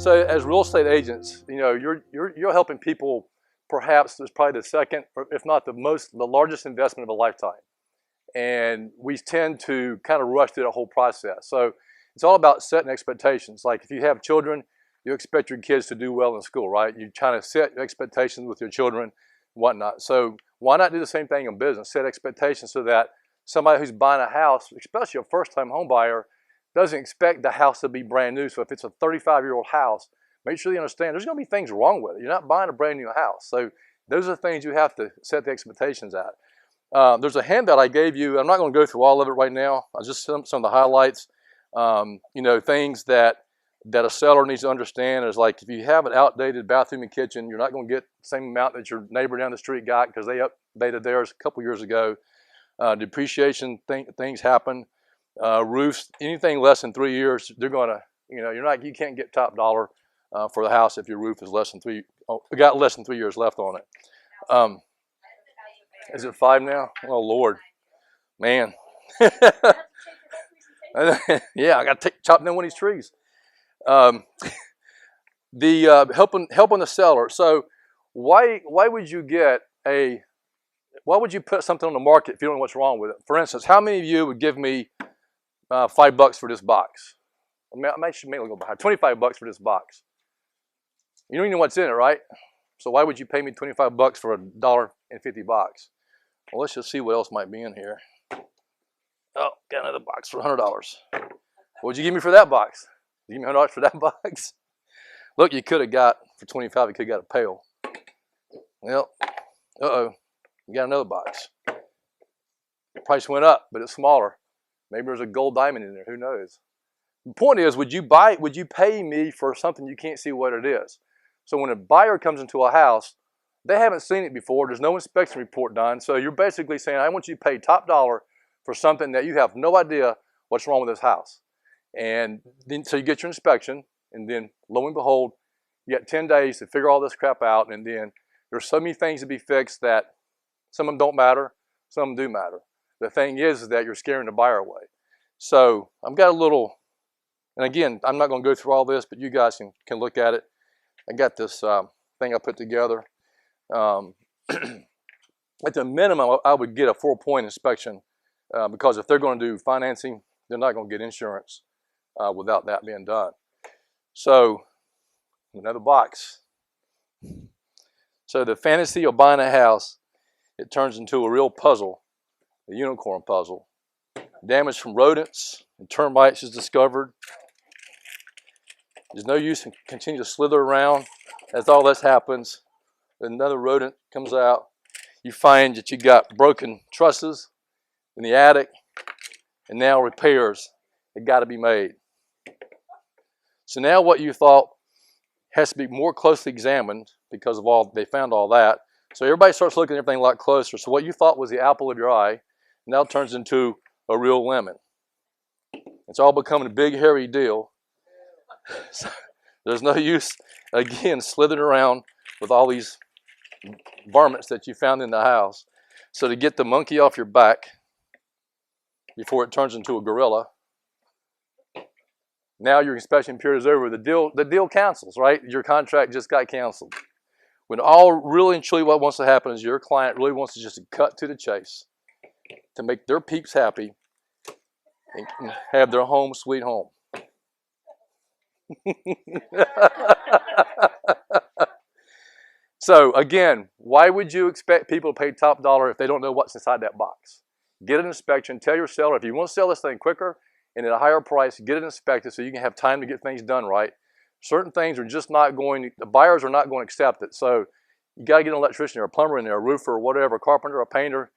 So as real estate agents, you're helping people. Perhaps it's probably the second, or if not the largest investment of a lifetime. And we tend to kind of rush through the whole process. So it's all about setting expectations. Like if you have children, you expect your kids to do well in school, right? You try to set expectations with your children and whatnot. So why not do the same thing in business? Set expectations so that somebody who's buying a house, especially a first-time home buyer, doesn't expect the house to be brand new. So if it's a 35-year-old house, make sure you understand there's going to be things wrong with it. You're not buying a brand new house. So those are the things you have to set the expectations at. There's a handout I gave you. I'm not going to go through all of it right now. I'll just some of the highlights. Things that a seller needs to understand is like if you have an outdated bathroom and kitchen, you're not going to get the same amount that your neighbor down the street got because they updated theirs a couple years ago. Depreciation things happen. Roofs, anything less than 3 years, they're going to, you can't get top dollar for the house if your roof is less than got less than 3 years left on it. Is it 5 now? Oh Lord, man. Yeah, I got to chop down one of these trees. Helping the seller. So why would you put something on the market if you don't know what's wrong with it? For instance, how many of you would give me $5 for this box? I should maybe go behind. $25 for this box. You don't even know what's in it, right? So why would you pay me $25 for a $1.50 box? Well, let's just see what else might be in here. Oh, got another box for $100. What'd you give me for that box? You give me $100 for that box? Look, you could have got, for $25, you could have got a pail. Well, uh-oh, you got another box. The price went up, but it's smaller. Maybe there's a gold diamond in there, who knows? The point is, would you pay me for something you can't see what it is? So when a buyer comes into a house, they haven't seen it before, there's no inspection report done, so you're basically saying, I want you to pay top dollar for something that you have no idea what's wrong with this house. And then, so you get your inspection, and then lo and behold, you got 10 days to figure all this crap out, and then there's so many things to be fixed that some of them don't matter, some of them do matter. The thing is that you're scaring the buyer away. So I've got a little, and again, I'm not going to go through all this, but you guys can look at it. I got this thing I put together. At the minimum, I would get a 4-point inspection because if they're going to do financing, they're not going to get insurance without that being done. So another box. So the fantasy of buying a house, it turns into a real puzzle, a unicorn puzzle. Damage from rodents and termites is discovered. There's no use in continue to slither around as all this happens. Another rodent comes out. You find that you got broken trusses in the attic, and now repairs have got to be made. So now what you thought has to be more closely examined because of they found all that. So everybody starts looking at everything a lot closer. So what you thought was the apple of your eye now turns into a real lemon. It's all becoming a big hairy deal. So there's no use, again, slithering around with all these varmints that you found in the house. So to get the monkey off your back before it turns into a gorilla, now your inspection period is over. The deal cancels, right? Your contract just got canceled. When all really and truly what wants to happen is your client really wants to just cut to the chase to make their peeps happy and have their home sweet home. So again, why would you expect people to pay top dollar if they don't know what's inside that box? Get an inspection. Tell your seller if you want to sell this thing quicker and at a higher price, get it inspected so you can have time to get things done right. Certain things are just not going, the buyers are not going to accept it. So you got to get an electrician or a plumber in there, a roofer or whatever, a carpenter, a painter,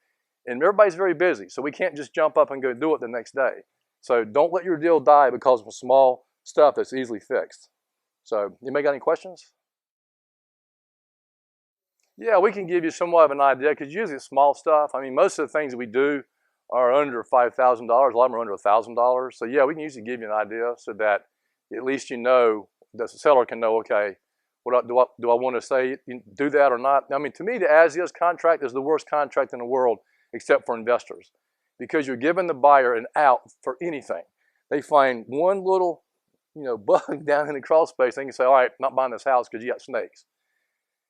and everybody's very busy. So we can't just jump up and go do it the next day. So don't let your deal die because of small stuff that's easily fixed. So you may got any questions? Yeah, we can give you somewhat of an idea because usually it's small stuff. I mean, most of the things that we do are under $5,000. A lot of them are under $1,000. So yeah, we can usually give you an idea so that at least you know, the seller can know, okay, do I want to say do that or not? I mean, to me, the as-is contract is the worst contract in the world except for investors because you're giving the buyer an out for anything. They find one little bug down in the crawl space, they can say, all right, not buying this house because you got snakes.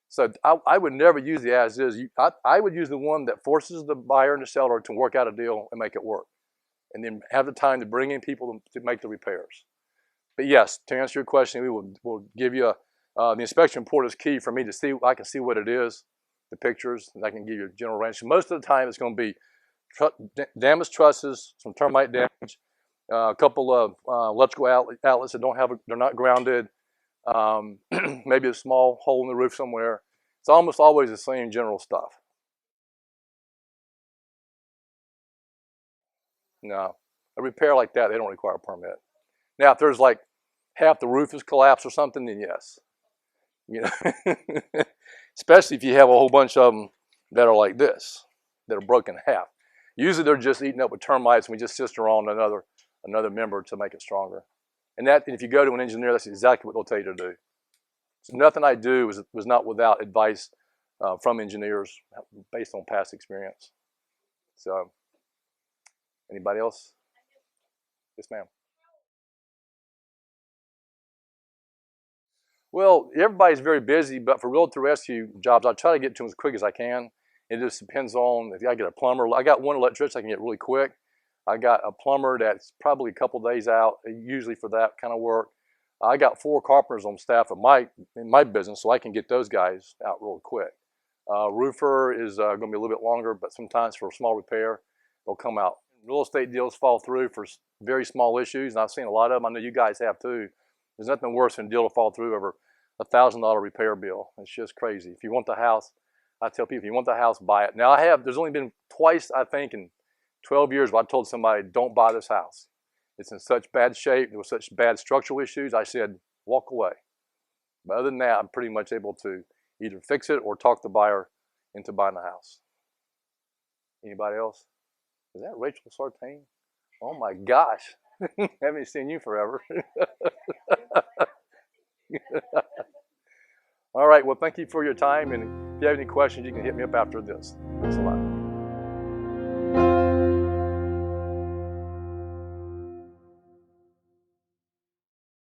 So I would never use the as is. I would use the one that forces the buyer and the seller to work out a deal and make it work, and then have the time to bring in people to make the repairs. But yes, to answer your question, we'll give you the inspection report is key for me to see. I can see what it is, the pictures, and I can give you a general range. Most of the time, it's going to be damaged trusses, some termite damage, a couple of electrical outlets that they're not grounded, maybe a small hole in the roof somewhere. It's almost always the same general stuff. No, a repair like that, they don't require a permit. Now, if there's like half the roof is collapsed or something, then yes. Especially if you have a whole bunch of them that are like this, that are broken in half. Usually they're just eaten up with termites, and we just sister on another member to make it stronger. And if you go to an engineer, that's exactly what they'll tell you to do. So nothing I do was not without advice from engineers based on past experience. So, anybody else? Yes, ma'am. Well, everybody's very busy, but for realtor rescue jobs, I try to get to them as quick as I can. It just depends on if I get a plumber. I got one electrician I can get really quick. I got a plumber that's probably a couple days out, usually for that kind of work. I got 4 carpenters on staff in my business, so I can get those guys out real quick. Roofer is going to be a little bit longer, but sometimes for a small repair, they'll come out. Real estate deals fall through for very small issues, and I've seen a lot of them. I know you guys have too. There's nothing worse than a deal to fall through over $1,000 repair bill. It's just crazy. If you want the house, I tell people, if you want the house, buy it. Now there's only been twice, I think, in 12 years where I told somebody, don't buy this house. It's in such bad shape. There were such bad structural issues. I said, walk away. But other than that, I'm pretty much able to either fix it or talk the buyer into buying the house. Anybody else? Is that Rachel Sartain? Oh my gosh. Haven't seen you forever. All right. Well, thank you for your time. And if you have any questions, you can hit me up after this. Thanks a lot.